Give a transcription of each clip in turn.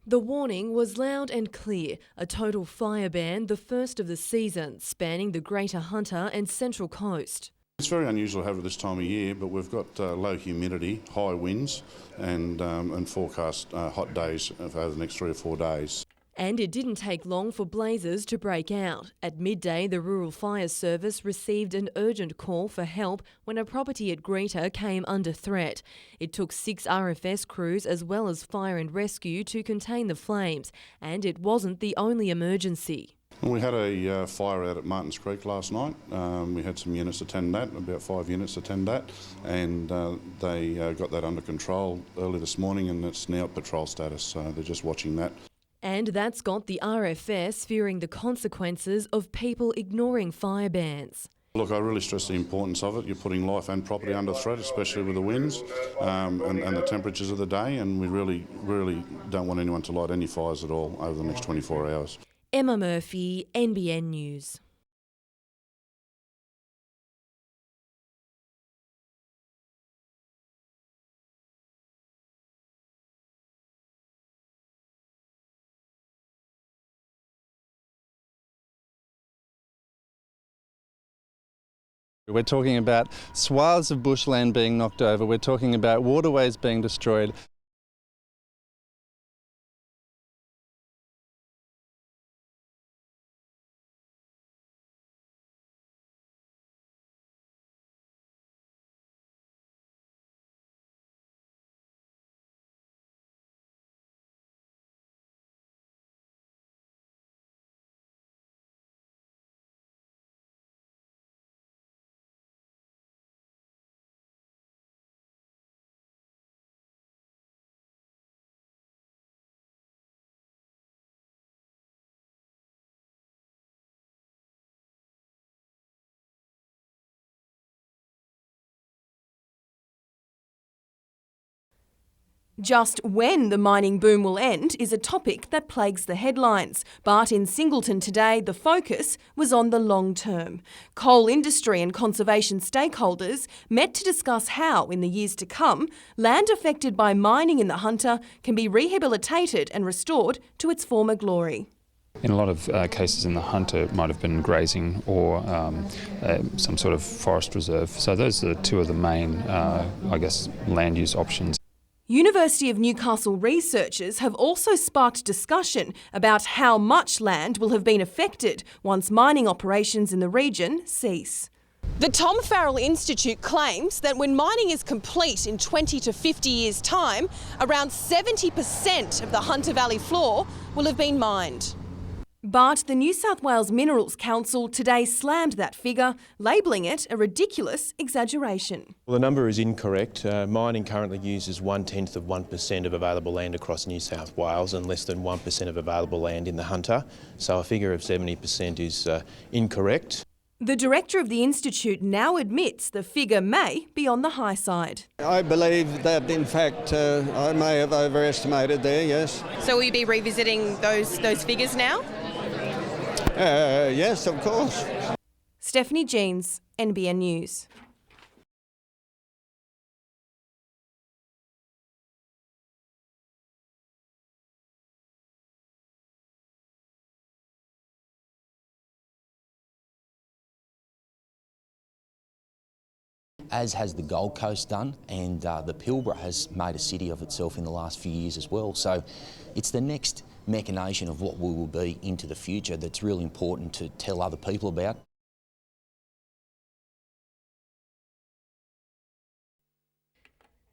The warning was loud and clear, a total fire ban, the first of the season, spanning the Greater Hunter and Central Coast. It's very unusual to have it this time of year, but we've got low humidity, high winds and forecast hot days over the next 3 or 4 days. And it didn't take long for blazes to break out. At midday, the Rural Fire Service received an urgent call for help when a property at Greater came under threat. It took 6 RFS crews as well as fire and rescue to contain the flames, and it wasn't the only emergency. We had a fire out at Martins Creek last night. We had some units attend that, about 5 units attend that, and they got that under control early this morning, and it's now at patrol status, so they're just watching that. And that's got the RFS fearing the consequences of people ignoring fire bans. Look, I really stress the importance of it. You're putting life and property under threat, especially with the winds and the temperatures of the day, and we really don't want anyone to light any fires at all over the next 24 hours. Emma Murphy, NBN News. We're talking about swaths of bushland being knocked over. We're talking about waterways being destroyed. Just when the mining boom will end is a topic that plagues the headlines. But in Singleton today, the focus was on the long term. Coal industry and conservation stakeholders met to discuss how, in the years to come, land affected by mining in the Hunter can be rehabilitated and restored to its former glory. In a lot of cases in the Hunter, it might have been grazing or some sort of forest reserve. So those are two of the main, land use options. University of Newcastle researchers have also sparked discussion about how much land will have been affected once mining operations in the region cease. The Tom Farrell Institute claims that when mining is complete in 20 to 50 years' time, around 70% of the Hunter Valley floor will have been mined. But the New South Wales Minerals Council today slammed that figure, labelling it a ridiculous exaggeration. Well, the number is incorrect. Mining currently uses 0.1% of available land across New South Wales and less than 1% of available land in the Hunter, so a figure of 70% is incorrect. The director of the Institute now admits the figure may be on the high side. I believe that, in fact, I may have overestimated there, yes. So will you be revisiting those figures now? Yes, of course. Stephanie Jeans, NBN News. As has the Gold Coast done, and the Pilbara has made a city of itself in the last few years as well. So it's the next machination of what we will be into the future that's really important to tell other people about.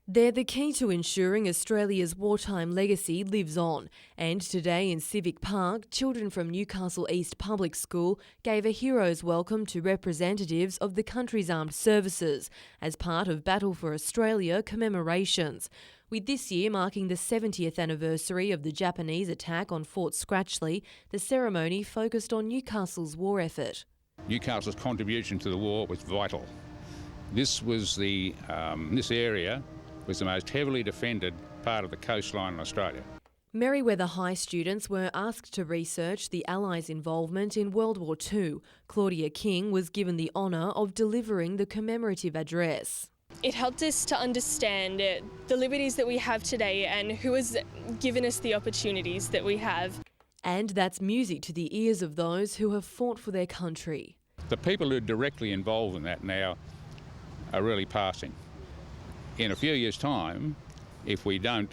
They're the key to ensuring Australia's wartime legacy lives on. And today in Civic Park, children from Newcastle East Public School gave a hero's welcome to representatives of the country's armed services as part of Battle for Australia commemorations. With this year marking the 70th anniversary of the Japanese attack on Fort Scratchley, the ceremony focused on Newcastle's war effort. Newcastle's contribution to the war was vital. This area was the most heavily defended part of the coastline in Australia. Merewether High students were asked to research the Allies' involvement in World War II. Claudia King was given the honour of delivering the commemorative address. It helped us to understand the liberties that we have today and who has given us the opportunities that we have. And that's music to the ears of those who have fought for their country. The people who are directly involved in that now are really passing. In a few years' time, if we don't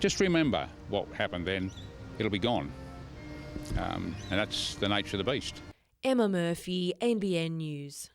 just remember what happened then, it'll be gone. And that's the nature of the beast. Emma Murphy, NBN News.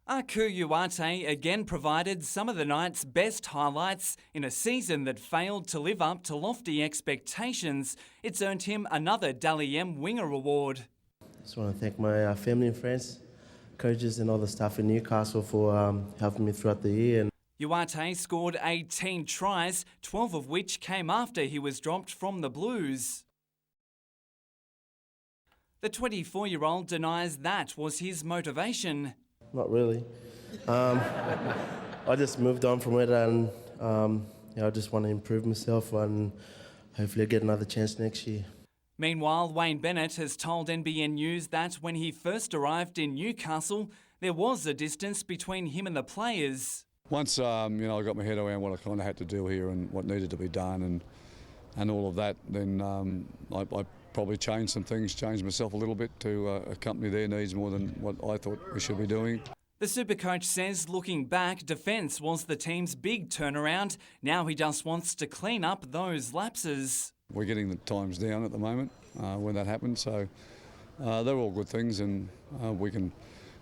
Aku Uate again provided some of the night's best highlights in a season that failed to live up to lofty expectations. It's earned him another Dally M Winger Award. Just want to thank my family and friends, coaches and all the staff in Newcastle for helping me throughout the year. Uate scored 18 tries, 12 of which came after he was dropped from the Blues. The 24-year-old denies that was his motivation. Not really. I just moved on from it and I just want to improve myself and hopefully get another chance next year. Meanwhile, Wayne Bennett has told NBN News that when he first arrived in Newcastle, there was a distance between him and the players. Once I got my head around what I kind of had to do here and what needed to be done and all of that, then I probably changed some things, changed myself a little bit to accompany their needs more than what I thought we should be doing. The Supercoach says looking back, defence was the team's big turnaround. Now he just wants to clean up those lapses. We're getting the times down at the moment when that happens, so they're all good things and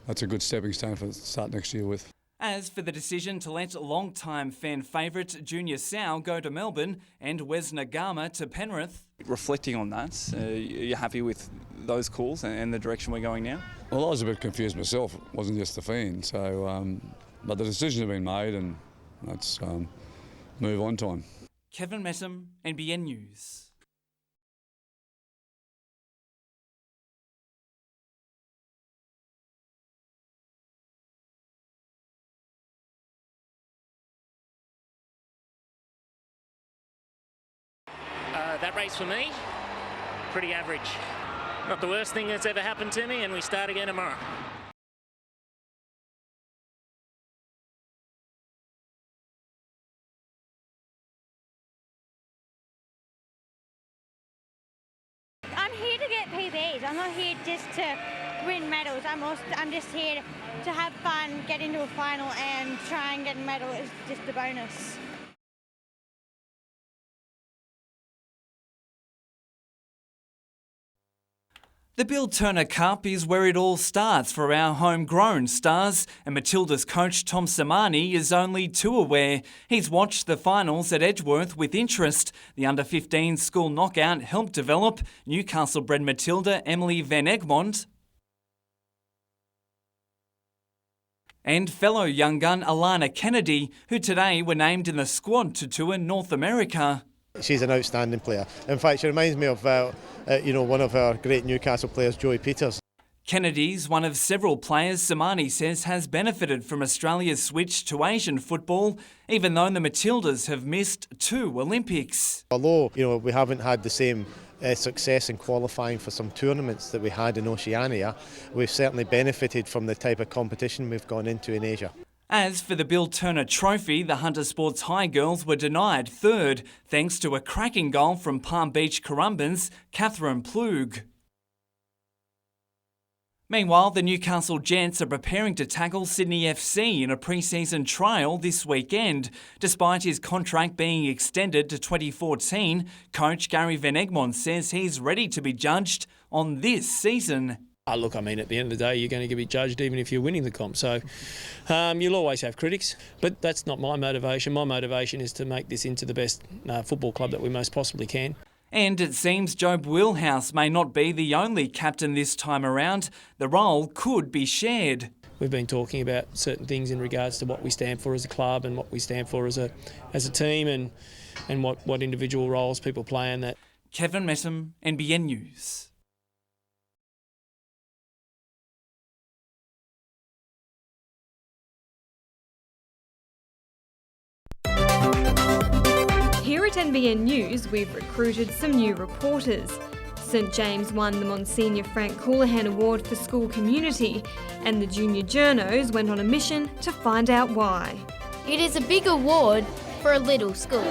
that's a good stepping stone for the start next year with. As for the decision to let long-time fan favourite Junior Sau go to Melbourne and Wes Nagama to Penrith. Reflecting on that, are you happy with those calls and the direction we're going now? Well, I was a bit confused myself. It wasn't just the fan. So, but the decisions have been made and let's move on time. Kevin Messam, NBN News. That race for me, pretty average. Not the worst thing that's ever happened to me, and we start again tomorrow. I'm here to get PBs. I'm not here just to win medals. I'm just here to have fun, get into a final and try and get a medal. It's just a bonus. The Bill Turner Cup is where it all starts for our homegrown stars, and Matilda's coach Tom Samani is only too aware. He's watched the finals at Edgeworth with interest. The under-15 school knockout helped develop Newcastle-bred Matilda Emily Van Egmond and fellow young gun Alana Kennedy, who today were named in the squad to tour North America. She's an outstanding player. In fact, she reminds me of one of our great Newcastle players, Joey Peters. Kennedy's one of several players Samani says has benefited from Australia's switch to Asian football, even though the Matildas have missed 2 Olympics. Although, we haven't had the same success in qualifying for some tournaments that we had in Oceania, we've certainly benefited from the type of competition we've gone into in Asia. As for the Bill Turner Trophy, the Hunter Sports High girls were denied 3rd, thanks to a cracking goal from Palm Beach Currumbin's Catherine Plug. Meanwhile, the Newcastle Gents are preparing to tackle Sydney FC in a pre-season trial this weekend. Despite his contract being extended to 2014, coach Gary Van Egmond says he's ready to be judged on this season. Look, I mean, at the end of the day, you're going to be judged even if you're winning the comp. So you'll always have critics, but that's not my motivation. My motivation is to make this into the best football club that we most possibly can. And it seems Job Wheelhouse may not be the only captain this time around. The role could be shared. We've been talking about certain things in regards to what we stand for as a club and what we stand for as a team and what individual roles people play in that. Kevin Messam, NBN News. Here at NBN News, we've recruited some new reporters. St James won the Monsignor Frank Coulahan Award for School Community, and the Junior Journos went on a mission to find out why. It is a big award for a little school.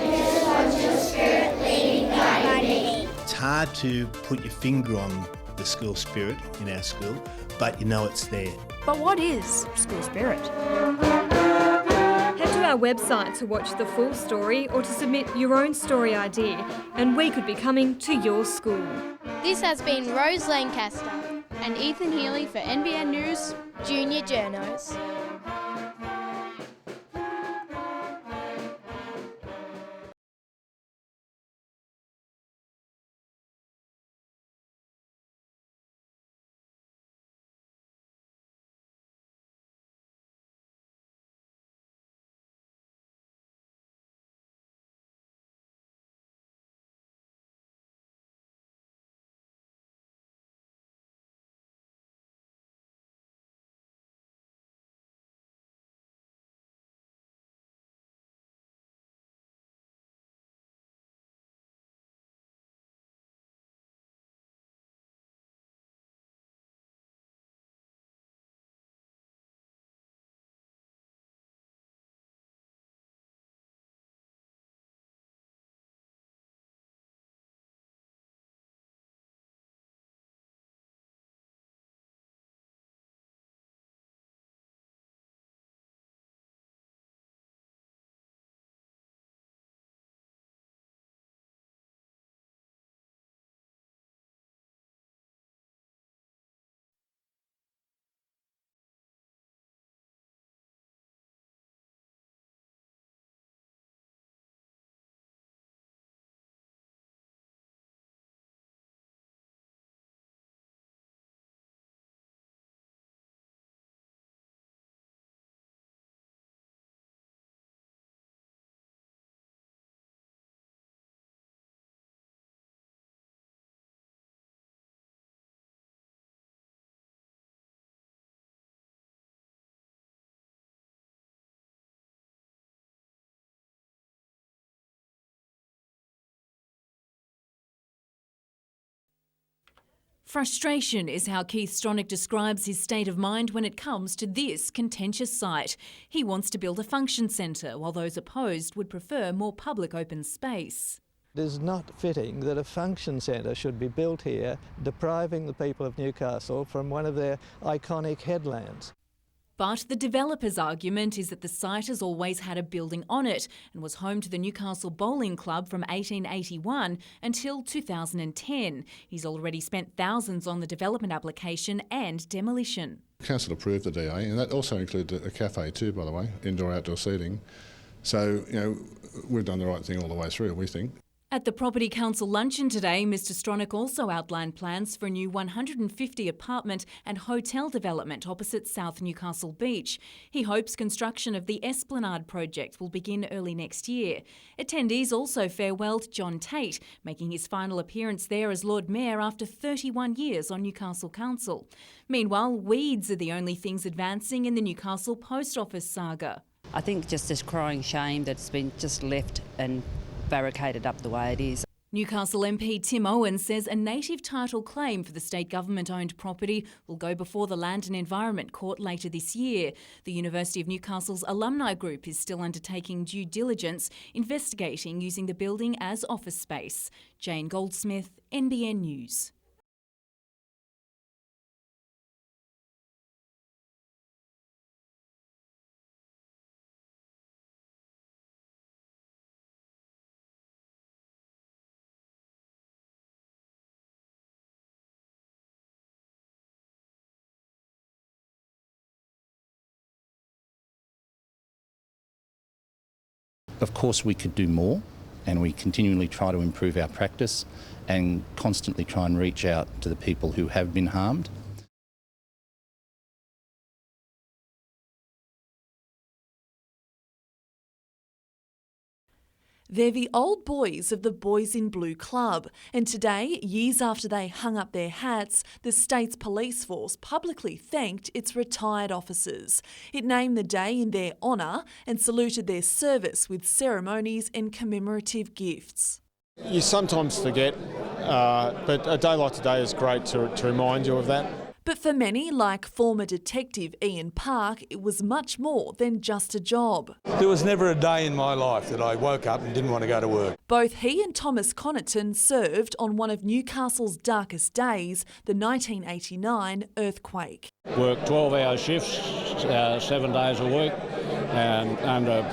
It's hard to put your finger on the school spirit in our school, but you know it's there. But what is school spirit? Head to our website to watch the full story or to submit your own story idea, and we could be coming to your school. This has been Rose Lancaster and Ethan Healy for NBN News Junior Journos. Frustration is how Keith Stronach describes his state of mind when it comes to this contentious site. He wants to build a function centre, while those opposed would prefer more public open space. It is not fitting that a function centre should be built here, depriving the people of Newcastle from one of their iconic headlands. But the developer's argument is that the site has always had a building on it and was home to the Newcastle Bowling Club from 1881 until 2010. He's already spent thousands on the development application and demolition. Council approved the DA, and that also included a cafe too, by the way, indoor-outdoor seating. So, we've done the right thing all the way through, we think. At the Property Council luncheon today, Mr Stronach also outlined plans for a new 150 apartment and hotel development opposite South Newcastle Beach. He hopes construction of the Esplanade project will begin early next year. Attendees also farewelled John Tate, making his final appearance there as Lord Mayor after 31 years on Newcastle Council. Meanwhile, weeds are the only things advancing in the Newcastle Post Office saga. I think just this crying shame that it's been just left and barricaded up the way it is. Newcastle MP Tim Owen says a native title claim for the state government-owned property will go before the Land and Environment Court later this year. The University of Newcastle's alumni group is still undertaking due diligence, investigating using the building as office space. Jane Goldsmith, NBN News. Of course, we could do more, and we continually try to improve our practice and constantly try and reach out to the people who have been harmed. They're the old boys of the Boys in Blue Club, and today, years after they hung up their hats, the state's police force publicly thanked its retired officers. It named the day in their honour and saluted their service with ceremonies and commemorative gifts. You sometimes forget, but a day like today is great to remind you of that. But for many, like former detective Ian Park, it was much more than just a job. There was never a day in my life that I woke up and didn't want to go to work. Both he and Thomas Connaughton served on one of Newcastle's darkest days, the 1989 earthquake. Worked 12-hour shifts, 7 days a week, and under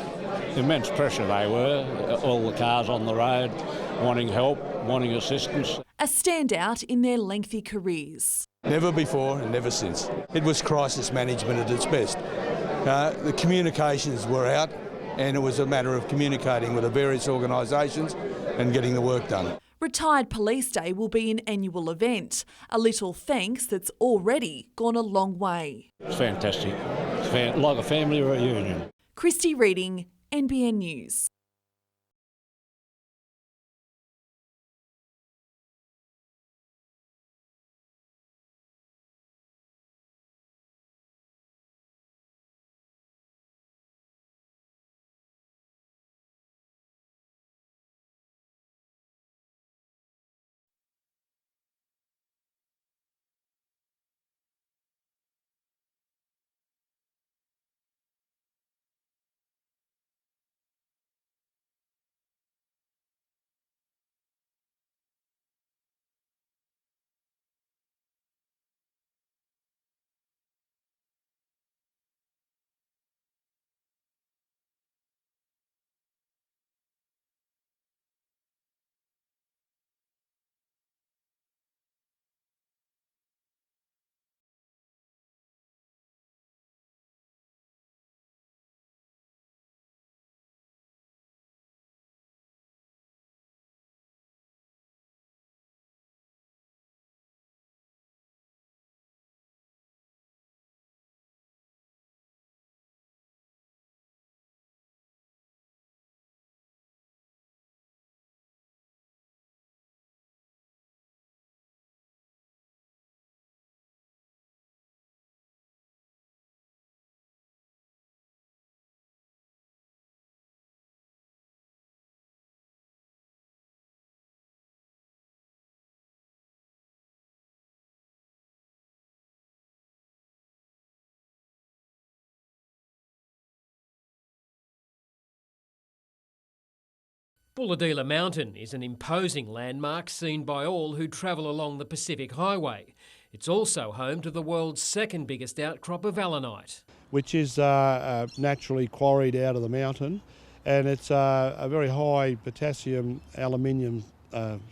immense pressure they were, all the cars on the road, wanting help, wanting assistance. A standout in their lengthy careers. Never before and never since. It was crisis management at its best. The communications were out, and it was a matter of communicating with the various organisations and getting the work done. Retired Police Day will be an annual event. A little thanks that's already gone a long way. It's fantastic. It's like a family reunion. Christy Reading, NBN News. Bulahdelah Mountain is an imposing landmark seen by all who travel along the Pacific Highway. It's also home to the world's second biggest outcrop of allanite, which is naturally quarried out of the mountain, and it's a very high potassium aluminium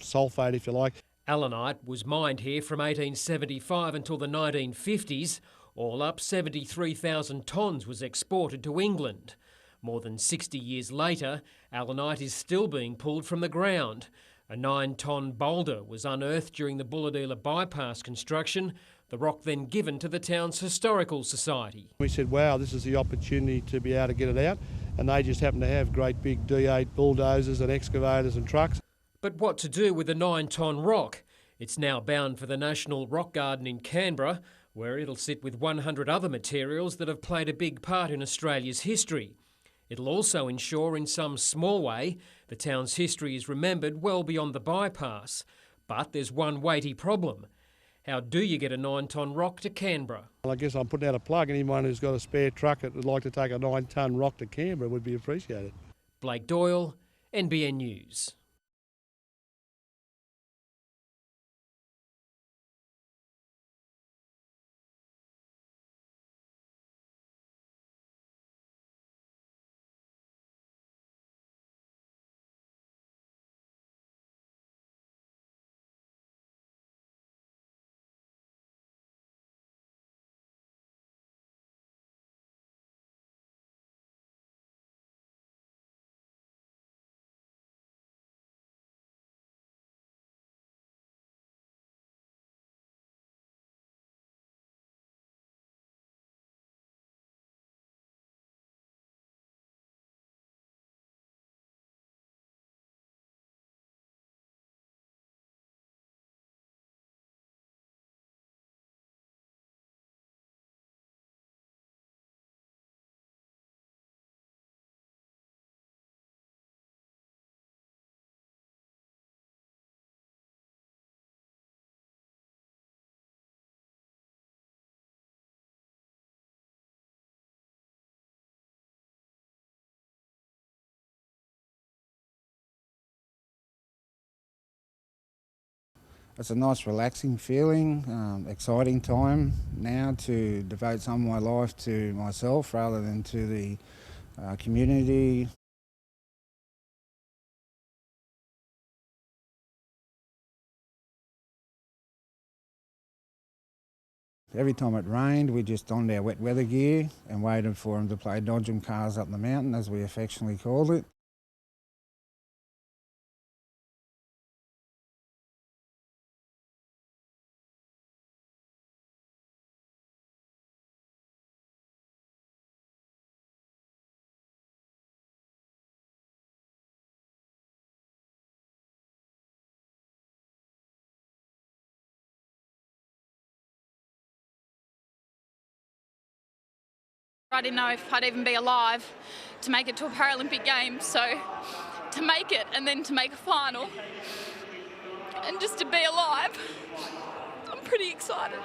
sulphate, if you like. Allanite was mined here from 1875 until the 1950s. All up, 73,000 tonnes was exported to England. More than 60 years later, allanite is still being pulled from the ground. A 9-tonne boulder was unearthed during the Bulahdelah bypass construction, the rock then given to the town's historical society. We said, wow, this is the opportunity to be able to get it out, and they just happen to have great big D8 bulldozers and excavators and trucks. But what to do with the 9-tonne rock? It's now bound for the National Rock Garden in Canberra, where it'll sit with 100 other materials that have played a big part in Australia's history. It'll also ensure in some small way the town's history is remembered well beyond the bypass. But there's one weighty problem. How do you get a 9-tonne rock to Canberra? Well, I guess I'm putting out a plug. Anyone who's got a spare truck that would like to take a 9-tonne rock to Canberra would be appreciated. Blake Doyle, NBN News. It's a nice relaxing feeling, exciting time now to devote some of my life to myself rather than to the community. Every time it rained, we just donned our wet weather gear and waited for them to play dodgem cars up the mountain, as we affectionately called it. I didn't know if I'd even be alive to make it to a Paralympic Games, so to make it and then to make a final and just to be alive, I'm pretty excited.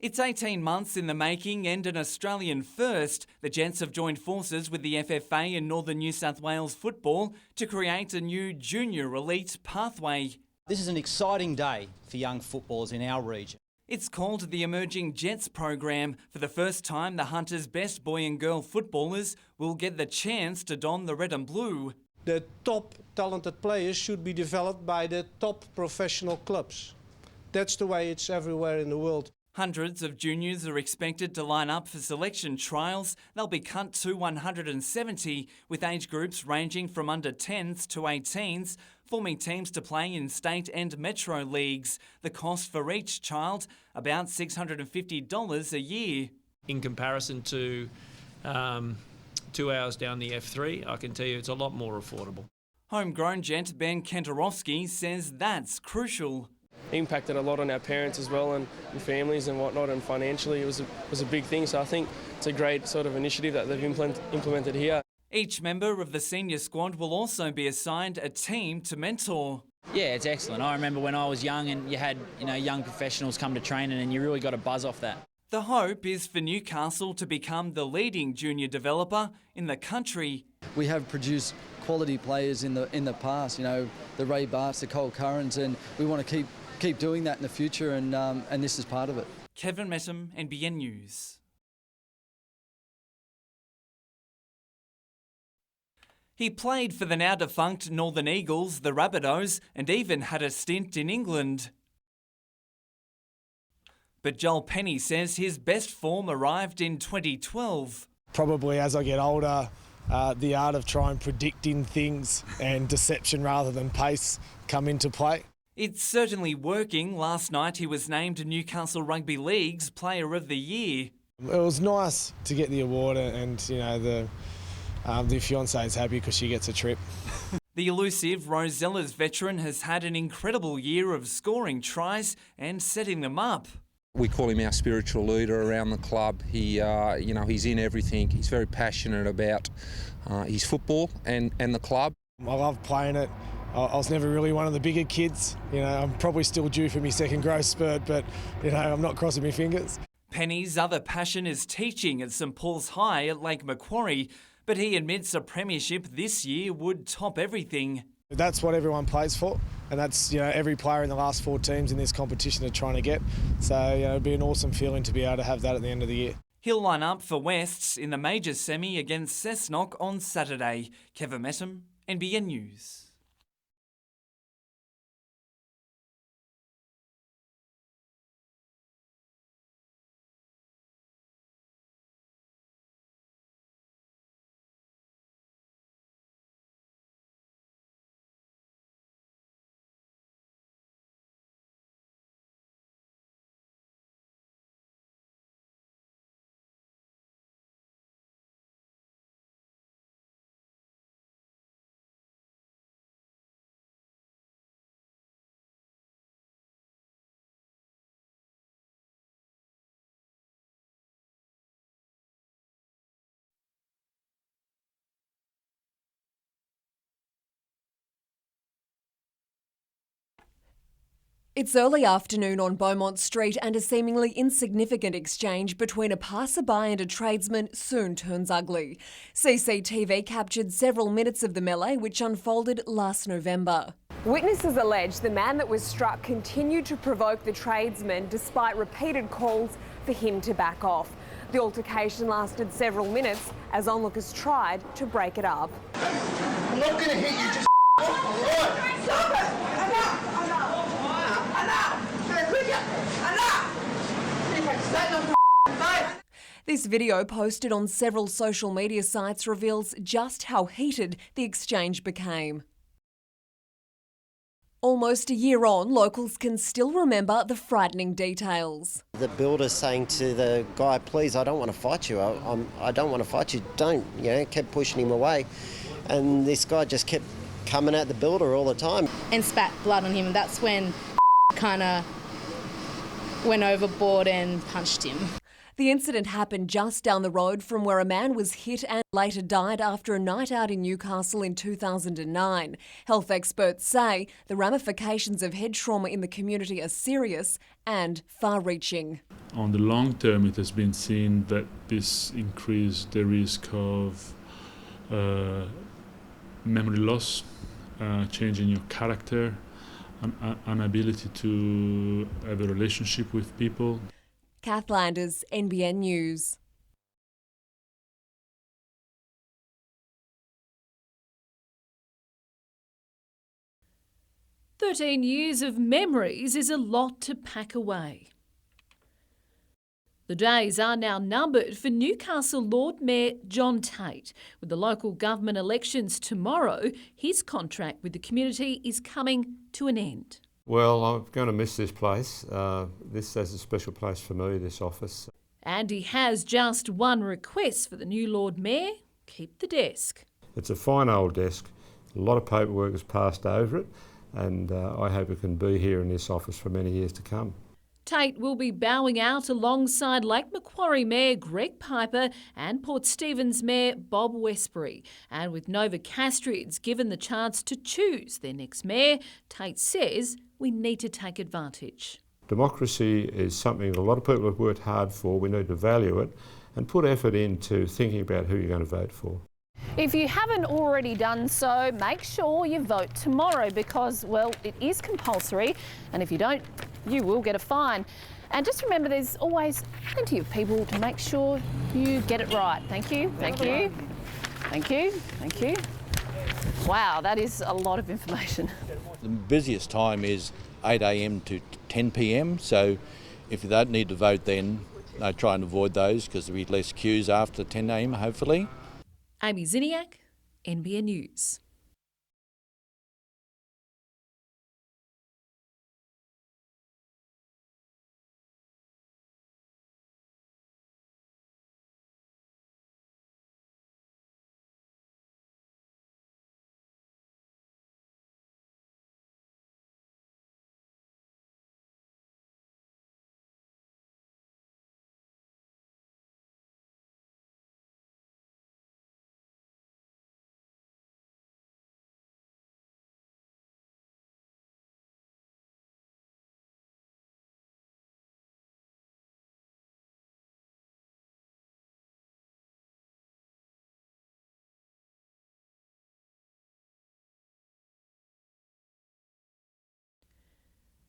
It's 18 months in the making and an Australian first. The Gents have joined forces with the FFA and Northern New South Wales Football to create a new junior elite pathway. This is an exciting day for young footballers in our region. It's called the Emerging Jets program. For the first time, the Hunters' best boy and girl footballers will get the chance to don the red and blue. The top talented players should be developed by the top professional clubs. That's the way it's everywhere in the world. Hundreds of juniors are expected to line up for selection trials. They'll be cut to 170, with age groups ranging from under 10s to 18s, forming teams to play in state and metro leagues. The cost for each child, about $650 a year. In comparison to 2 hours down the F3, I can tell you it's a lot more affordable. Homegrown gent Ben Kentorowski says that's crucial. Impacted a lot on our parents as well and families and whatnot, and financially it was a big thing. So I think it's a great sort of initiative that they've implemented here. Each member of the senior squad will also be assigned a team to mentor. Yeah, it's excellent. I remember when I was young and you had young professionals come to training and you really got a buzz off that. The hope is for Newcastle to become the leading junior developer in the country. We have produced quality players in the past, the Ray Barts, the Cole Currans, and we want to keep doing that in the future, and this is part of it. Kevin Metham, NBN News. He played for the now-defunct Northern Eagles, the Rabbitohs, and even had a stint in England. But Joel Penny says his best form arrived in 2012. Probably as I get older, the art of trying predicting things and deception rather than pace come into play. It's certainly working. Last night he was named Newcastle Rugby League's Player of the Year. It was nice to get the award, and the fiancée is happy because she gets a trip. The elusive Rosella's veteran has had an incredible year of scoring tries and setting them up. We call him our spiritual leader around the club. He, he's in everything. He's very passionate about his football and the club. I love playing it. I was never really one of the bigger kids. I'm probably still due for my second growth spurt, but, I'm not crossing my fingers. Penny's other passion is teaching at St Paul's High at Lake Macquarie, but he admits a premiership this year would top everything. That's what everyone plays for, and that's every player in the last 4 teams in this competition are trying to get. So it'd be an awesome feeling to be able to have that at the end of the year. He'll line up for Wests in the major semi against Cessnock on Saturday. Kevin Metham, NBN News. It's early afternoon on Beaumont Street and a seemingly insignificant exchange between a passerby and a tradesman soon turns ugly. CCTV captured several minutes of the melee which unfolded last November. Witnesses allege the man that was struck continued to provoke the tradesman despite repeated calls for him to back off. The altercation lasted several minutes as onlookers tried to break it up. I'm not going to hit you, just off, all right? Stop it! Enough! This video posted on several social media sites reveals just how heated the exchange became. Almost a year on, locals can still remember the frightening details. The builder saying to the guy, please, I don't want to fight you. I don't want to fight you. Don't, kept pushing him away. And this guy just kept coming at the builder all the time. And spat blood on him, and that's when kind of went overboard and punched him. The incident happened just down the road from where a man was hit and later died after a night out in Newcastle in 2009. Health experts say the ramifications of head trauma in the community are serious and far-reaching. On the long term, it has been seen that this increased the risk of memory loss, change in your character, inability to have a relationship with people. Kath Landers, NBN News. "13 years of memories is a lot to pack away." The days are now numbered for Newcastle Lord Mayor John Tate. With the local government elections tomorrow, his contract with the community is coming to an end. Well, I'm going to miss this place. This has a special place for me, this office. And he has just one request for the new Lord Mayor: keep the desk. It's a fine old desk. A lot of paperwork has passed over it, and I hope it can be here in this office for many years to come. Tate will be bowing out alongside Lake Macquarie Mayor Greg Piper and Port Stephens Mayor Bob Westbury. And with Nova Castrids given the chance to choose their next mayor, Tate says we need to take advantage. Democracy is something a lot of people have worked hard for. We need to value it and put effort into thinking about who you're going to vote for. If you haven't already done so, make sure you vote tomorrow because, well, it is compulsory, and if you don't, you will get a fine. And just remember, there's always plenty of people to make sure you get it right. Thank you, thank you, thank you, thank you. Wow, that is a lot of information. The busiest time is 8 a.m. to 10 p.m, so if you don't need to vote then, I try and avoid those because there'll be less queues after 10 a.m, hopefully. Amy Ziniak, NBN News.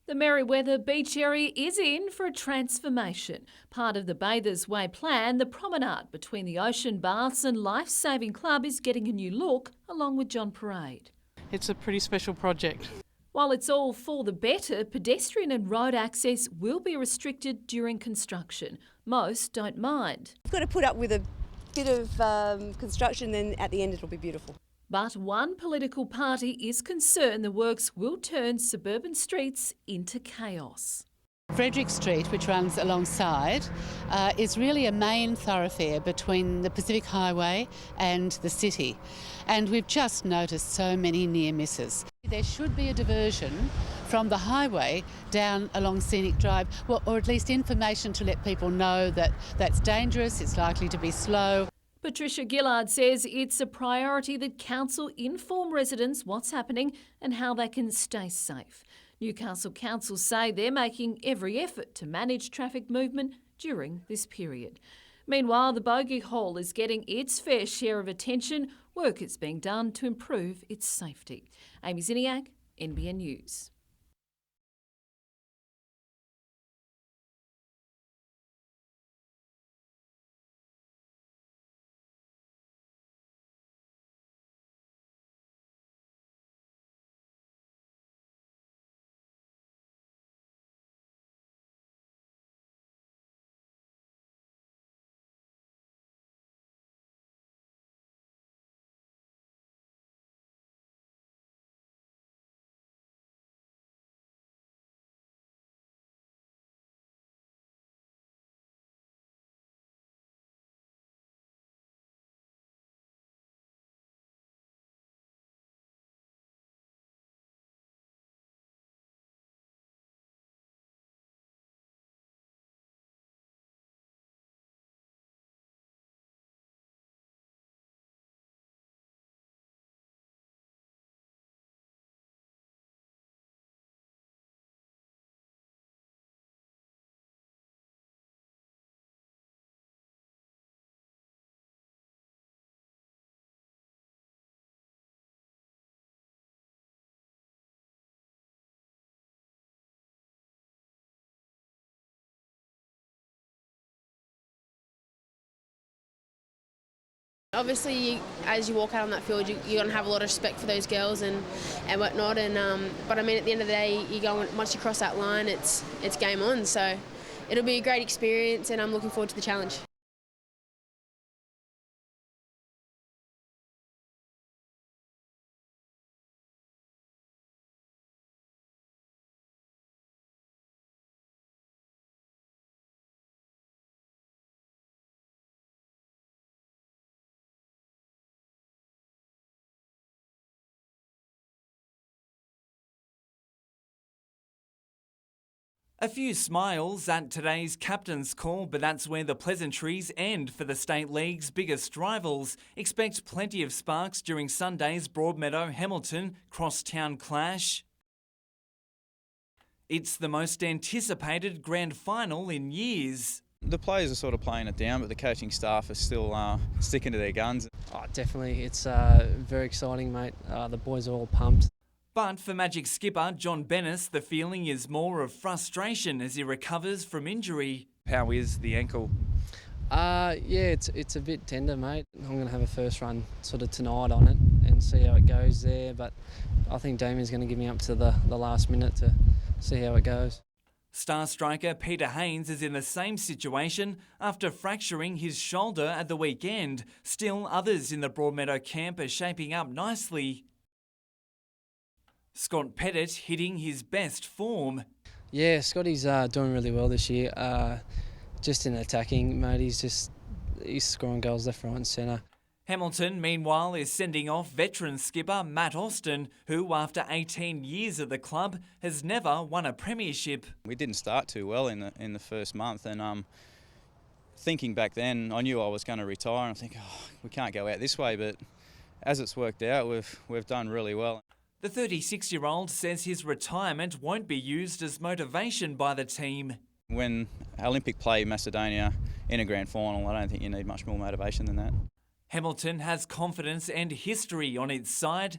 The Merewether Beach area is in for a transformation. Part of the Bathers Way plan, the promenade between the Ocean Baths and Life Saving Club is getting a new look, along with John Parade. It's a pretty special project. While it's all for the better, pedestrian and road access will be restricted during construction. Most don't mind. We've got to put up with a bit of construction, then at the end it'll be beautiful. But one political party is concerned the works will turn suburban streets into chaos. Frederick Street, which runs alongside, is really a main thoroughfare between the Pacific Highway and the city. And we've just noticed so many near misses. There should be a diversion from the highway down along Scenic Drive, well, or at least information to let people know that that's dangerous, it's likely to be slow. Patricia Gillard says it's a priority that council inform residents what's happening and how they can stay safe. Newcastle Council say they're making every effort to manage traffic movement during this period. Meanwhile, the bogey hole is getting its fair share of attention. Work is being done to improve its safety. Amy Ziniak, NBN News. Obviously, as you walk out on that field, you're going to have a lot of respect for those girls and whatnot. But I mean, at the end of the day, once you cross that line, it's game on. So it'll be a great experience, and I'm looking forward to the challenge. A few smiles at today's captain's call, but that's where the pleasantries end for the State League's biggest rivals. Expect plenty of sparks during Sunday's Broadmeadow-Hamilton crosstown clash. It's the most anticipated grand final in years. The players are sort of playing it down, but the coaching staff are still sticking to their guns. Oh, definitely. It's very exciting, mate. The boys are all pumped. But for Magic skipper John Bennis, the feeling is more of frustration as he recovers from injury. How is the ankle? Yeah, it's a bit tender, mate. I'm going to have a first run sort of tonight on it and see how it goes there. But I think Damien's going to give me up to the last minute to see how it goes. Star striker Peter Haynes is in the same situation after fracturing his shoulder at the weekend. Still, others in the Broadmeadow camp are shaping up nicely. Scott Pettit hitting his best form. Yeah, Scotty's doing really well this year. Just in attacking, mate, he's scoring goals left, right and centre. Hamilton, meanwhile, is sending off veteran skipper Matt Austin, who, after 18 years at the club, has never won a premiership. We didn't start too well in the first month, and thinking back then, I knew I was going to retire, and I think, we can't go out this way. But as it's worked out, we've done really well. The 36-year-old says his retirement won't be used as motivation by the team. When Olympic play Macedonia in a grand final, I don't think you need much more motivation than that. Hamilton has confidence and history on its side,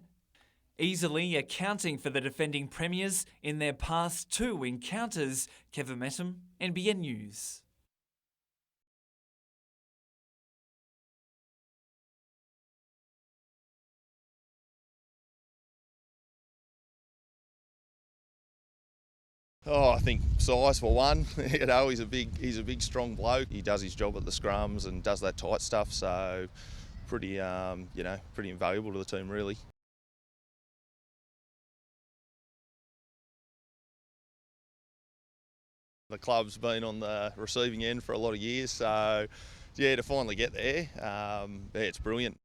easily accounting for the defending premiers in their past 2 encounters. Kevin Metham, NBN News. Oh, I think size for one. He's a big, strong bloke. He does his job at the scrums and does that tight stuff. So, pretty invaluable to the team, really. The club's been on the receiving end for a lot of years, so yeah, to finally get there, it's brilliant.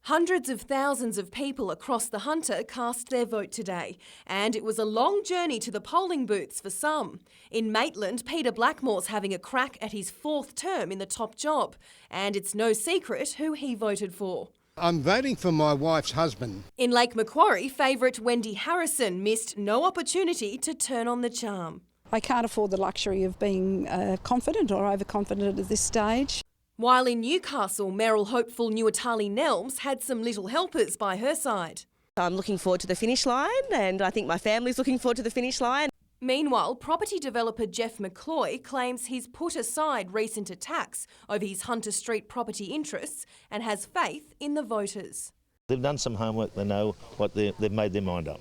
Hundreds of thousands of people across the Hunter cast their vote today, and it was a long journey to the polling booths for some. In Maitland, Peter Blackmore's having a crack at his 4th term in the top job, and it's no secret who he voted for. I'm voting for my wife's husband. In Lake Macquarie, favourite Wendy Harrison missed no opportunity to turn on the charm. I can't afford the luxury of being confident or overconfident at this stage. While in Newcastle, Merrill hopeful Nuatali Nelms had some little helpers by her side. I'm looking forward to the finish line, and I think my family's looking forward to the finish line. Meanwhile, property developer Jeff McCloy claims he's put aside recent attacks over his Hunter Street property interests and has faith in the voters. They've done some homework, they know what they've made their mind up.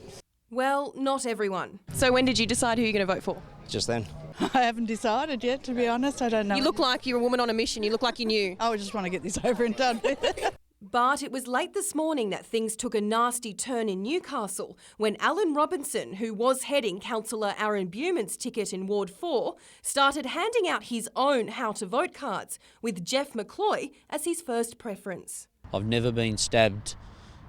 Well, not everyone. So when did you decide who you're going to vote for? Just then. I haven't decided yet, to be honest. I don't know. You look like you're a woman on a mission. You look like you knew. I just want to get this over and done with. But it was late this morning that things took a nasty turn in Newcastle when Alan Robinson, who was heading Councillor Aaron Buman's ticket in Ward 4, started handing out his own how-to-vote cards, with Jeff McCloy as his first preference. I've never been stabbed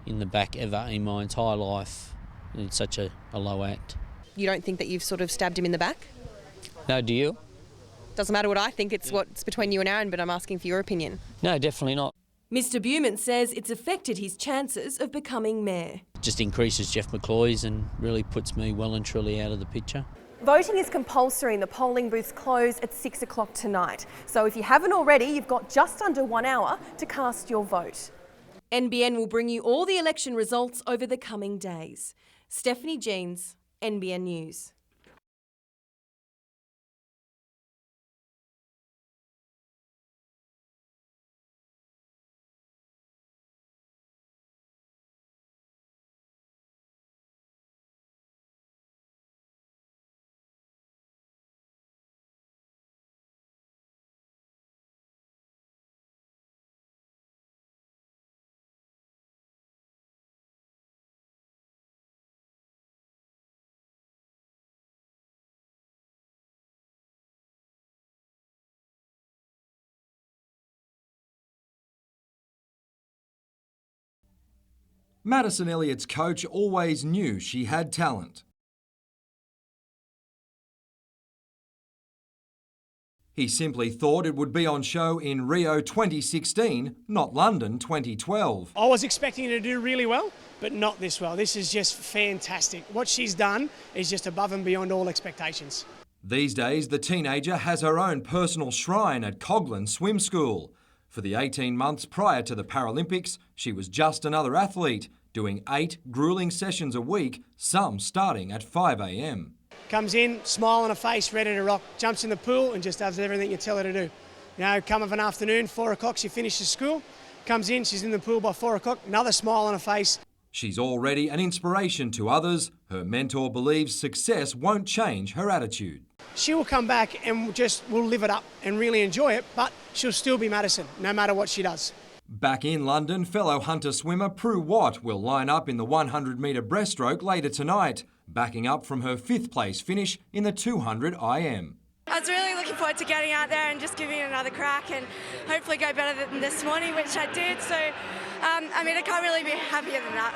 in the back ever in my entire life. It's such a low act. You don't think that you've sort of stabbed him in the back? No, do you? Doesn't matter what I think, it's what's between you and Aaron, but I'm asking for your opinion. No, definitely not. Mr Buman says it's affected his chances of becoming mayor. It just increases Jeff McCloy's and really puts me well and truly out of the picture. Voting is compulsory and the polling booths close at 6 o'clock tonight. So if you haven't already, you've got just under 1 hour to cast your vote. NBN will bring you all the election results over the coming days. Stephanie Jeans, NBN News. Madison Elliott's coach always knew she had talent. He simply thought it would be on show in Rio 2016, not London 2012. I was expecting her to do really well, but not this well. This is just fantastic. What she's done is just above and beyond all expectations. These days, the teenager has her own personal shrine at Coghlan Swim School. For the 18 months prior to the Paralympics, she was just another athlete, doing 8 gruelling sessions a week, some starting at 5 a.m. Comes in, smile on her face, ready to rock, jumps in the pool and just does everything you tell her to do. You know, come of an afternoon, 4 o'clock, she finishes school, comes in, she's in the pool by 4 o'clock, another smile on her face. She's already an inspiration to others. Her mentor believes success won't change her attitude. She will come back and will live it up and really enjoy it, but she'll still be Madison, no matter what she does. Back in London, fellow Hunter swimmer Prue Watt will line up in the 100-metre breaststroke later tonight, backing up from her 5th place finish in the 200 IM. I was really looking forward to getting out there and just giving it another crack and hopefully go better than this morning, which I did. So, I can't really be happier than that.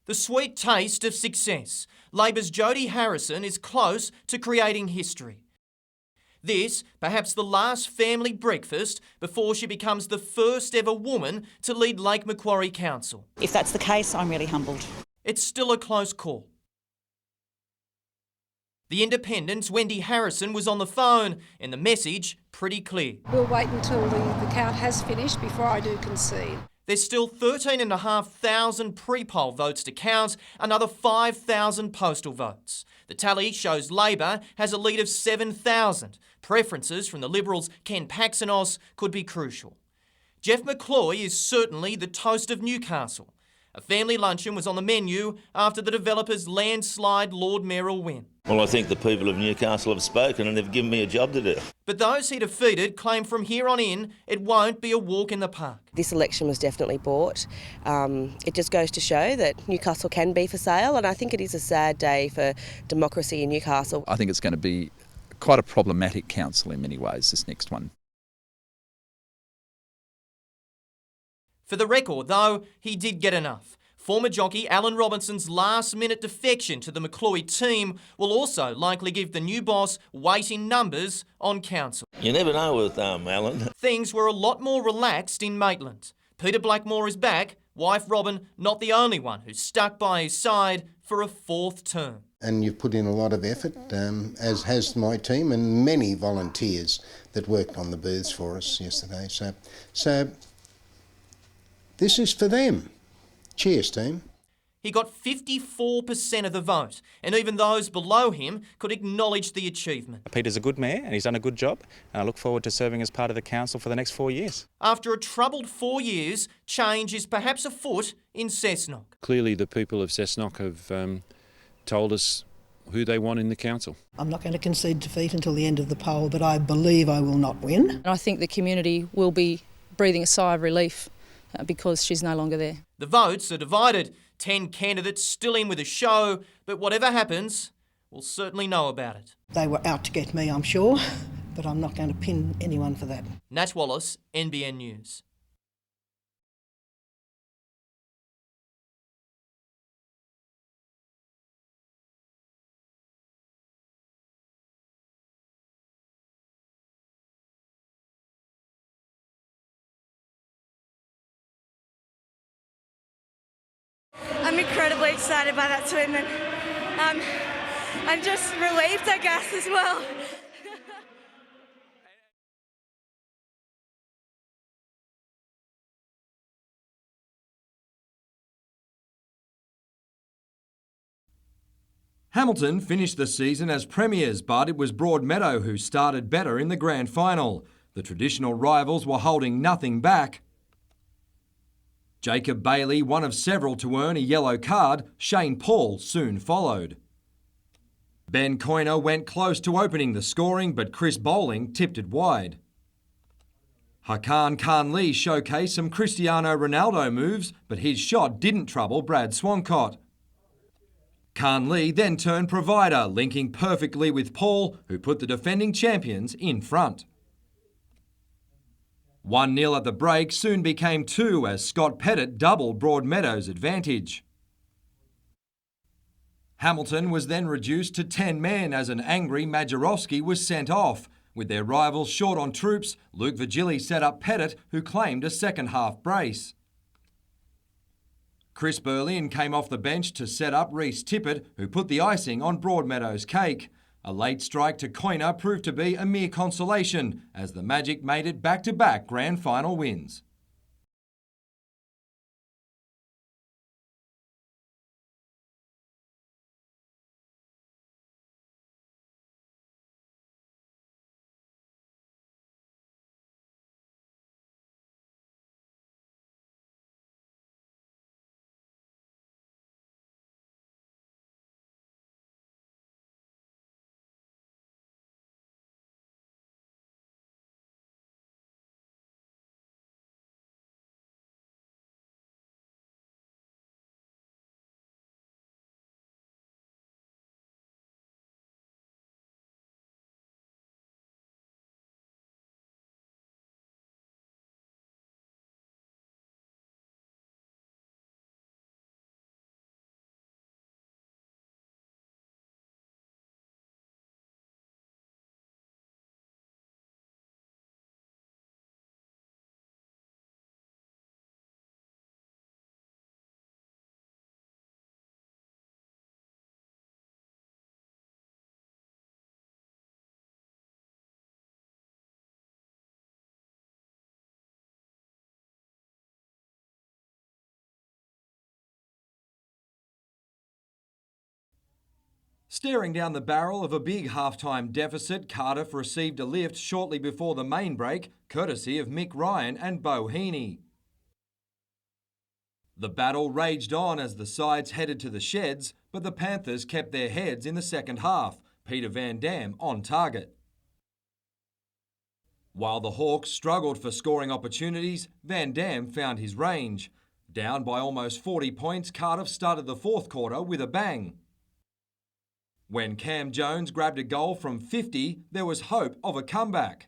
The sweet taste of success. Labor's Jodie Harrison is close to creating history. This, perhaps the last family breakfast before she becomes the first ever woman to lead Lake Macquarie Council. If that's the case, I'm really humbled. It's still a close call. The Independent's Wendy Harrison was on the phone, and the message pretty clear. We'll wait until the count has finished before I do concede. There's still 13,500 pre-poll votes to count, another 5,000 postal votes. The tally shows Labor has a lead of 7,000. Preferences from the Liberals' Ken Paxenos could be crucial. Jeff McCloy is certainly the toast of Newcastle. A family luncheon was on the menu after the developers' landslide Lord Mayoral win. Well, I think the people of Newcastle have spoken and they've given me a job to do. But those he defeated claim from here on in it won't be a walk in the park. This election was definitely bought. It just goes to show that Newcastle can be for sale, and I think it is a sad day for democracy in Newcastle. I think it's going to be quite a problematic council in many ways, this next one. For the record, though, he did get enough. Former jockey Alan Robinson's last-minute defection to the Macquarie team will also likely give the new boss weight in numbers on council. You never know with Alan. Things were a lot more relaxed in Maitland. Peter Blackmore is back, wife Robin not the only one who's stuck by his side for a fourth term. And you've put in a lot of effort, as has my team and many volunteers that worked on the booths for us yesterday. So this is for them. Cheers, team. He got 54% of the vote, and even those below him could acknowledge the achievement. Peter's a good mayor and he's done a good job, and I look forward to serving as part of the council for the next 4 years. After a troubled 4 years, change is perhaps afoot in Cessnock. Clearly the people of Cessnock have told us who they want in the council. I'm not going to concede defeat until the end of the poll, but I believe I will not win. And I think the community will be breathing a sigh of relief because she's no longer there. The votes are divided. 10 candidates still in with a show, but whatever happens, we'll certainly know about it. They were out to get me, I'm sure, but I'm not going to pin anyone for that. Nat Wallace, NBN News. I'm incredibly excited by that swim, and I'm just relieved, I guess, as well. Hamilton finished the season as premiers, but it was Broadmeadow who started better in the grand final. The traditional rivals were holding nothing back. Jacob Bailey, one of several to earn a yellow card. Shane Paul soon followed. Ben Coyner went close to opening the scoring, but Chris Bowling tipped it wide. Hakan Khan Lee showcased some Cristiano Ronaldo moves, but his shot didn't trouble Brad Swancott. Khan Lee then turned provider, linking perfectly with Paul, who put the defending champions in front. 1-0 at the break soon became 2 as Scott Pettit doubled Broadmeadow's advantage. Hamilton was then reduced to 10 men as an angry Majorowski was sent off. With their rivals short on troops, Luke Vigili set up Pettit, who claimed a second-half brace. Chris Burlein came off the bench to set up Reece Tippett, who put the icing on Broadmeadow's cake. A late strike to Coyner proved to be a mere consolation as the Magic made it back-to-back grand final wins. Staring down the barrel of a big half-time deficit, Cardiff received a lift shortly before the main break, courtesy of Mick Ryan and Bo Heaney. The battle raged on as the sides headed to the sheds, but the Panthers kept their heads in the second half, Peter Van Dam on target. While the Hawks struggled for scoring opportunities, Van Dam found his range. Down by almost 40 points, Cardiff started the fourth quarter with a bang. When Cam Jones grabbed a goal from 50, there was hope of a comeback.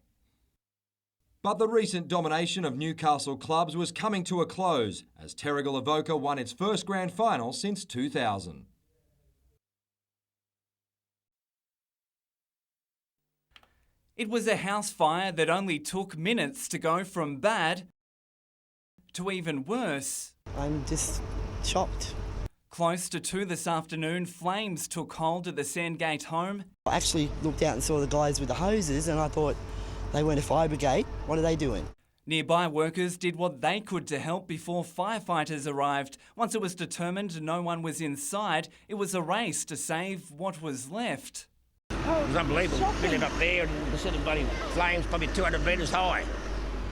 But the recent domination of Newcastle clubs was coming to a close as Terrigal Avoca won its first grand final since 2000. It was a house fire that only took minutes to go from bad to even worse. I'm just shocked. Close to 2 this afternoon, flames took hold at the Sandgate home. I actually looked out and saw the guys with the hoses and I thought they weren't a fire brigade. What are they doing? Nearby workers did what they could to help before firefighters arrived. Once it was determined no one was inside, it was a race to save what was left. It was unbelievable. Been up there and the set of bloody flames probably 200 metres high.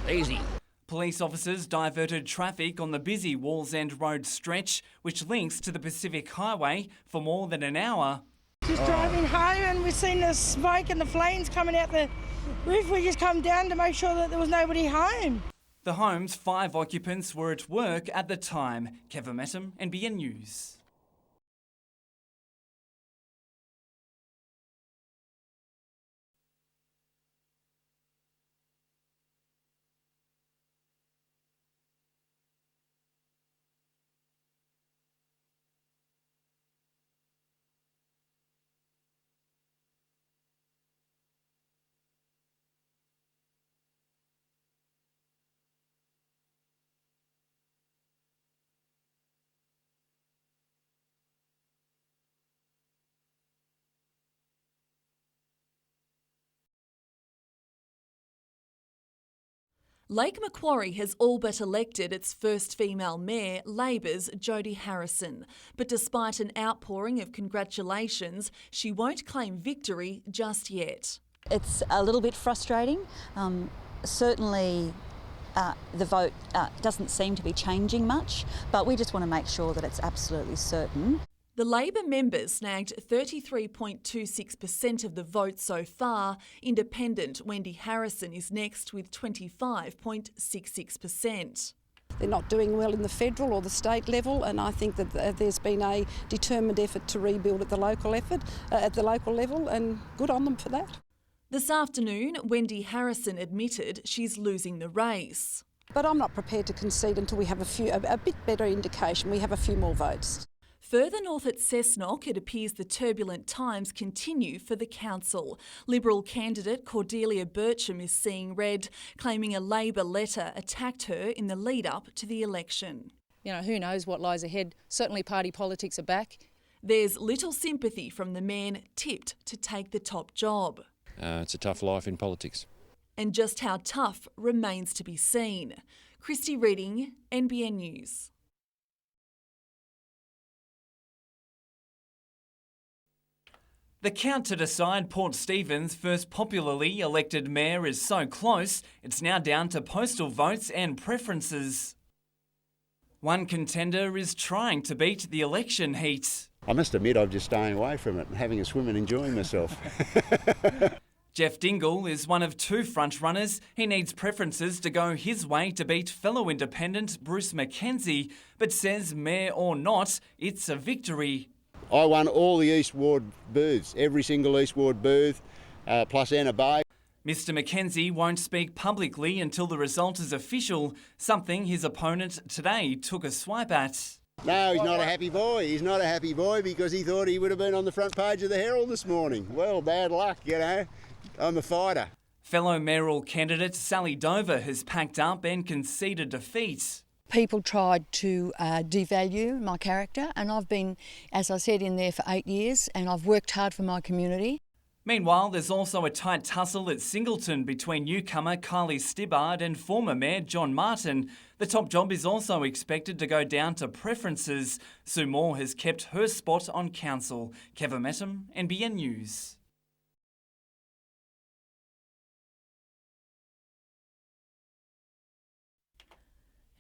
Easy. Police officers diverted traffic on the busy Wallsend Road stretch, which links to the Pacific Highway, for more than an hour. Just driving home and we've seen the smoke and the flames coming out the roof. We just come down to make sure that there was nobody home. The home's 5 occupants were at work at the time. Kevin Messam, NBN News. Lake Macquarie has all but elected its first female mayor, Labor's Jodie Harrison. But despite an outpouring of congratulations, she won't claim victory just yet. It's a little bit frustrating. Certainly the vote doesn't seem to be changing much, but we just want to make sure that it's absolutely certain. The Labor members snagged 33.26% of the vote so far. Independent Wendy Harrison is next with 25.66%. They're not doing well in the federal or the state level, and I think that there's been a determined effort to rebuild at the local level, and good on them for that. This afternoon, Wendy Harrison admitted she's losing the race. But I'm not prepared to concede until we have a bit better indication. We have a few more votes. Further north at Cessnock, it appears the turbulent times continue for the council. Liberal candidate Cordelia Bircham is seeing red, claiming a Labor letter attacked her in the lead-up to the election. You know, who knows what lies ahead. Certainly party politics are back. There's little sympathy from the man tipped to take the top job. It's a tough life in politics. And just how tough remains to be seen. Christy Reading, NBN News. The count to decide Port Stephens' first popularly elected mayor is so close, it's now down to postal votes and preferences. One contender is trying to beat the election heat. I must admit I'm just staying away from it and having a swim and enjoying myself. Jeff Dingle is one of 2 front-runners. He needs preferences to go his way to beat fellow independent Bruce McKenzie, but says mayor or not, it's a victory. I won all the East Ward booths, every single East Ward booth, plus Anna Bay. Mr McKenzie won't speak publicly until the result is official, something his opponent today took a swipe at. No, he's not a happy boy. He's not a happy boy because he thought he would have been on the front page of the Herald this morning. Well, bad luck, you know. I'm a fighter. Fellow mayoral candidate Sally Dover has packed up and conceded defeat. People tried to devalue my character, and I've been, as I said, in there for 8 years, and I've worked hard for my community. Meanwhile, there's also a tight tussle at Singleton between newcomer Kylie Stibbard and former Mayor John Martin. The top job is also expected to go down to preferences. Sue Moore has kept her spot on council. Kevin Mettam, NBN News.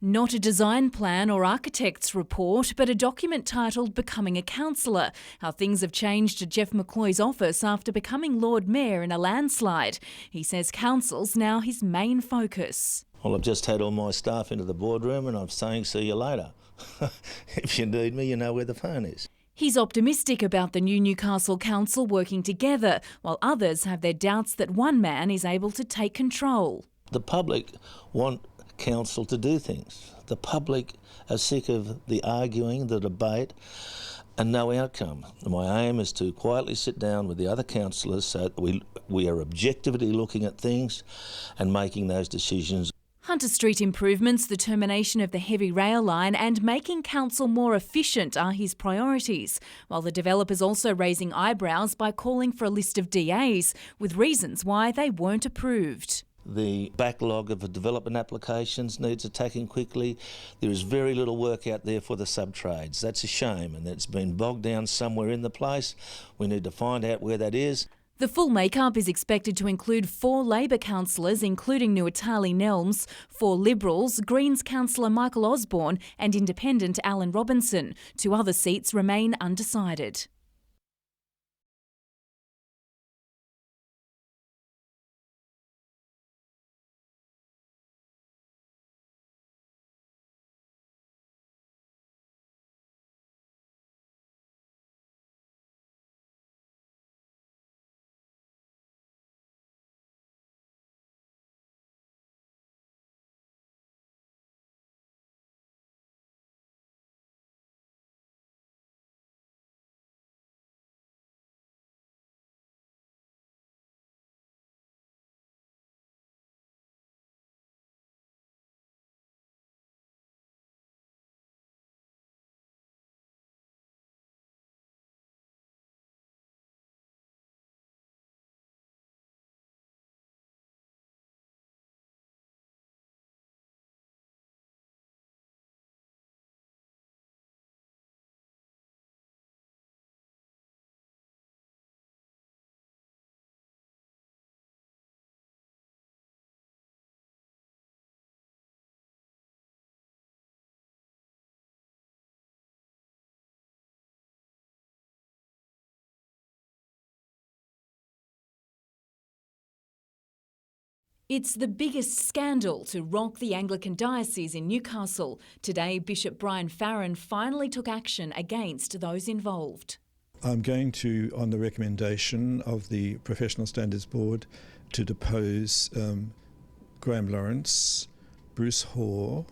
Not a design plan or architect's report, but a document titled Becoming a Councillor, how things have changed at Jeff McCloy's office after becoming Lord Mayor in a landslide. He says council's now his main focus. Well, I've just had all my staff into the boardroom and I'm saying see you later. If you need me, you know where the phone is. He's optimistic about the new Newcastle Council working together, while others have their doubts that one man is able to take control. The public want council to do things. The public are sick of the arguing, the debate and no outcome. My aim is to quietly sit down with the other councillors so that we are objectively looking at things and making those decisions. Hunter Street improvements, the termination of the heavy rail line and making council more efficient are his priorities, while the developer's also raising eyebrows by calling for a list of DAs with reasons why they weren't approved. The backlog of development applications needs attacking quickly. There is very little work out there for the sub-trades. That's a shame, and it's been bogged down somewhere in the place. We need to find out where that is. The full makeup is expected to include 4 Labor councillors, including Nuatali Nelms, 4 Liberals, Greens councillor Michael Osborne and Independent Alan Robinson. 2 other seats remain undecided. It's the biggest scandal to rock the Anglican diocese in Newcastle. Today, Bishop Brian Farron finally took action against those involved. I'm going to, on the recommendation of the Professional Standards Board, to depose Graham Lawrence, Bruce Hoare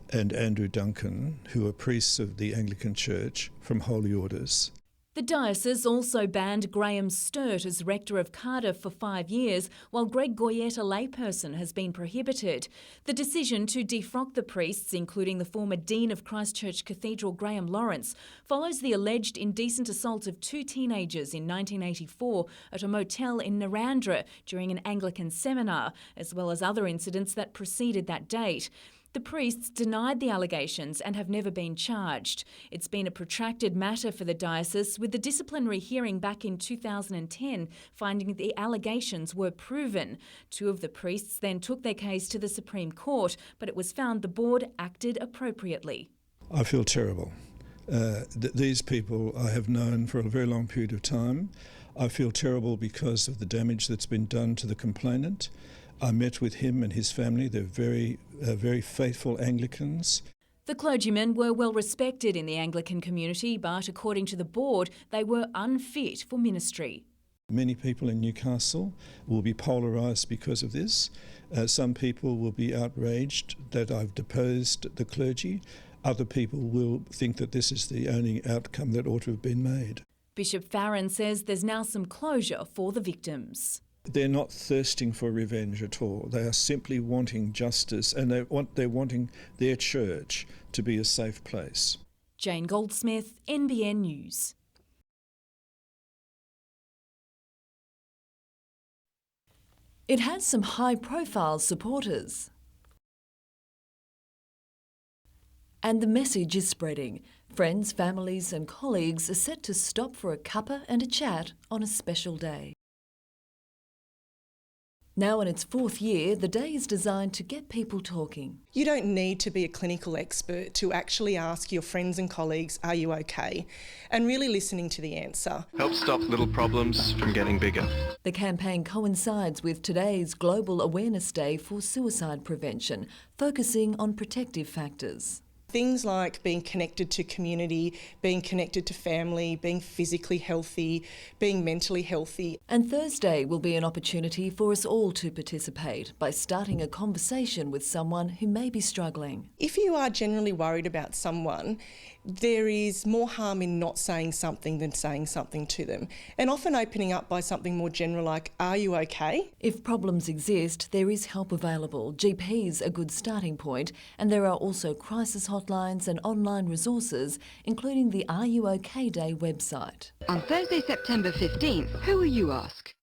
and Andrew Duncan, who are priests of the Anglican Church, from holy orders. The diocese also banned Graham Sturt as rector of Cardiff for 5 years, while Greg Goyette, a layperson, has been prohibited. The decision to defrock the priests, including the former Dean of Christchurch Cathedral Graham Lawrence, follows the alleged indecent assault of 2 teenagers in 1984 at a motel in Narrandera during an Anglican seminar, as well as other incidents that preceded that date. The priests denied the allegations and have never been charged. It's been a protracted matter for the diocese, with the disciplinary hearing back in 2010 finding that the allegations were proven. 2 of the priests then took their case to the Supreme Court, but it was found the board acted appropriately. I feel terrible. These people I have known for a very long period of time. I feel terrible because of the damage that's been done to the complainant. I met with him and his family. They're very faithful Anglicans. The clergymen were well respected in the Anglican community, but according to the board, they were unfit for ministry. Many people in Newcastle will be polarised because of this. Some people will be outraged that I've deposed the clergy. Other people will think that this is the only outcome that ought to have been made. Bishop Farron says there's now some closure for the victims. They're not thirsting for revenge at all. They are simply wanting justice, and they're wanting their church to be a safe place. Jane Goldsmith, NBN News. It has some high-profile supporters. And the message is spreading. Friends, families and colleagues are set to stop for a cuppa and a chat on a special day. Now in its fourth year, the day is designed to get people talking. You don't need to be a clinical expert to actually ask your friends and colleagues, are you okay? And really listening to the answer. Help stop little problems from getting bigger. The campaign coincides with today's Global Awareness Day for Suicide Prevention, focusing on protective factors. Things like being connected to community, being connected to family, being physically healthy, being mentally healthy. And Thursday will be an opportunity for us all to participate by starting a conversation with someone who may be struggling. If you are generally worried about someone, there is more harm in not saying something than saying something to them. And often opening up by something more general like, are you okay? If problems exist, there is help available. GP's a good starting point, and there are also crisis hotlines and online resources, including the Are You OK Day website. On Thursday, September 15th, who will you ask?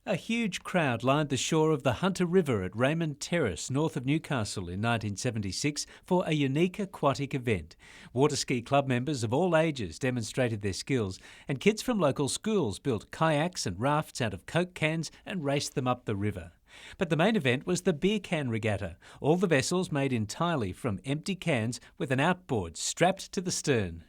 A huge crowd lined the shore of the Hunter River at Raymond Terrace, north of Newcastle in 1976 for a unique aquatic event. Water ski club members of all ages demonstrated their skills, and kids from local schools built kayaks and rafts out of Coke cans and raced them up the river. But the main event was the beer can regatta, all the vessels made entirely from empty cans with an outboard strapped to the stern.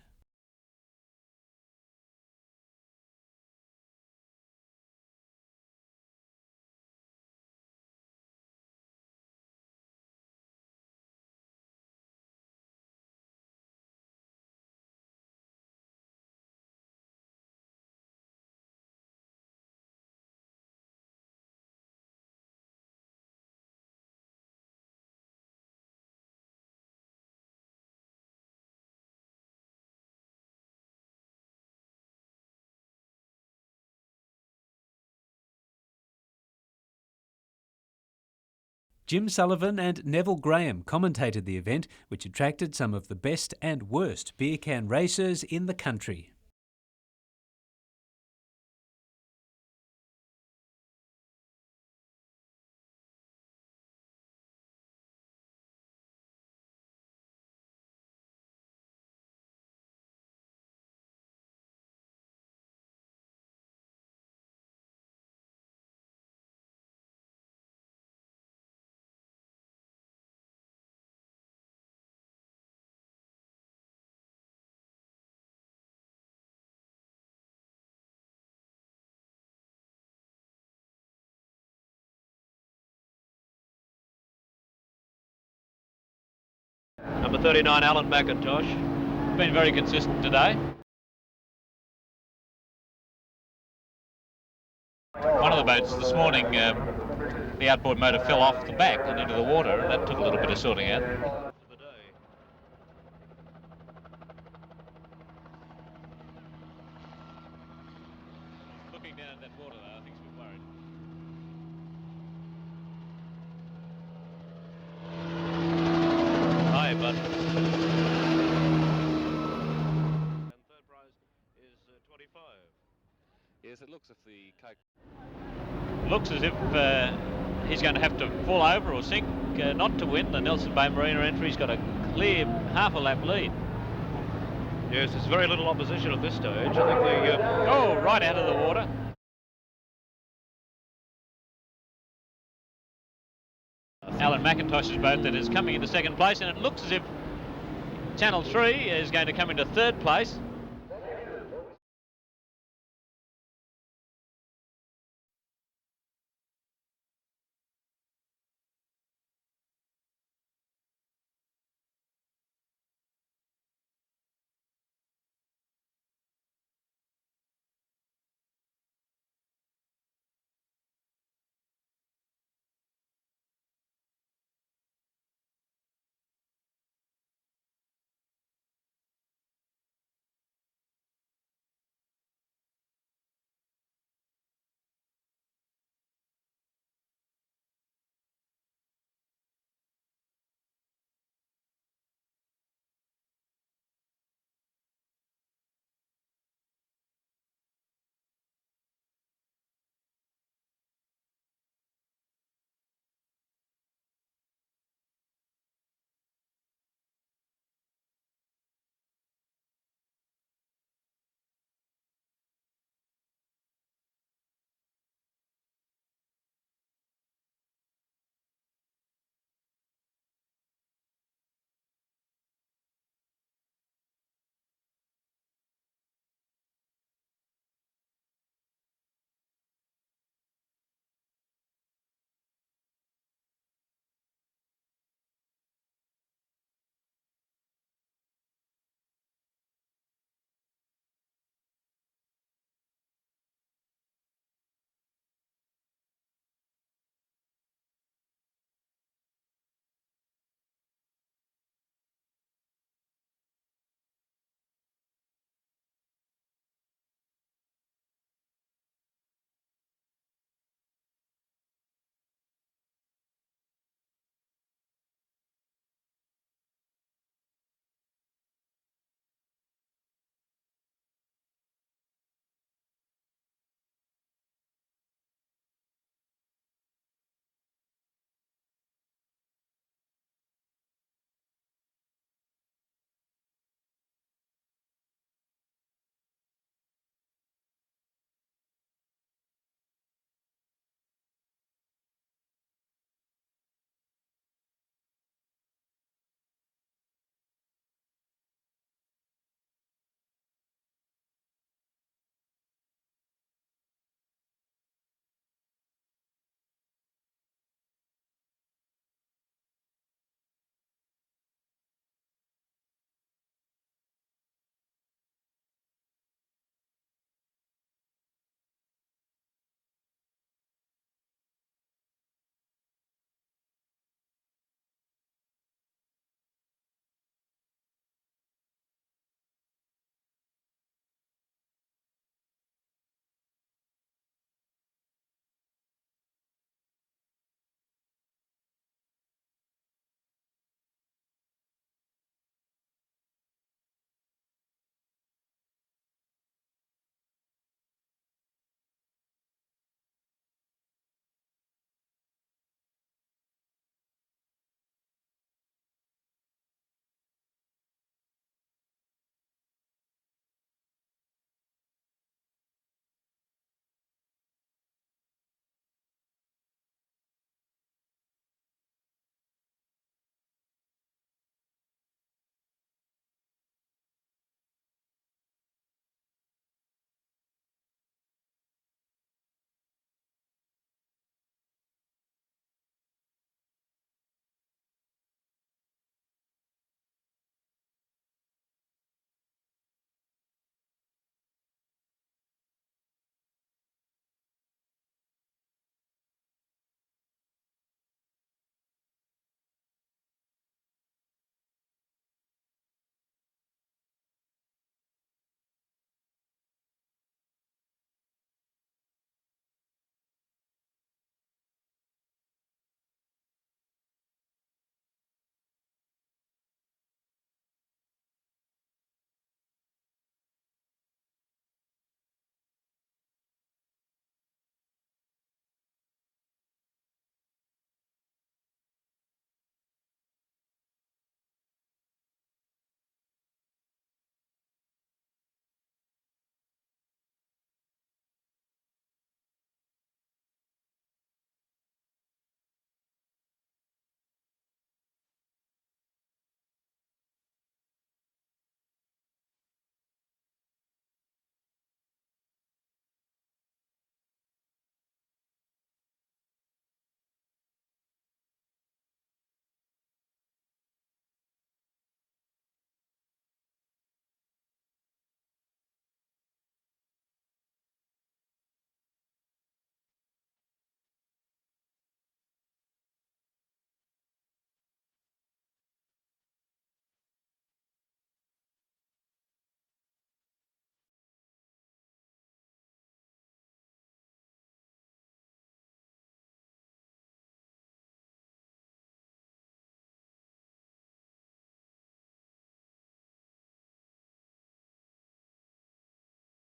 Jim Sullivan and Neville Graham commentated the event, which attracted some of the best and worst beer can racers in the country. Number 39, Alan McIntosh. Been very consistent today. One of the boats this morning, the outboard motor fell off the back and into the water, and that took a little bit of sorting out. Looking down at that water though, I think she's a bit worried. Hi, bud. And third prize is 25. Yes, it looks as if the Coke... Looks as if he's going to have to fall over or sink not to win. The Nelson Bay Marina entry's got a clear half a lap lead. Yes, there's very little opposition at this stage. I think the... Oh, right out of the water. Alan McIntosh's boat that is coming into second place, and it looks as if Channel 3 is going to come into third place.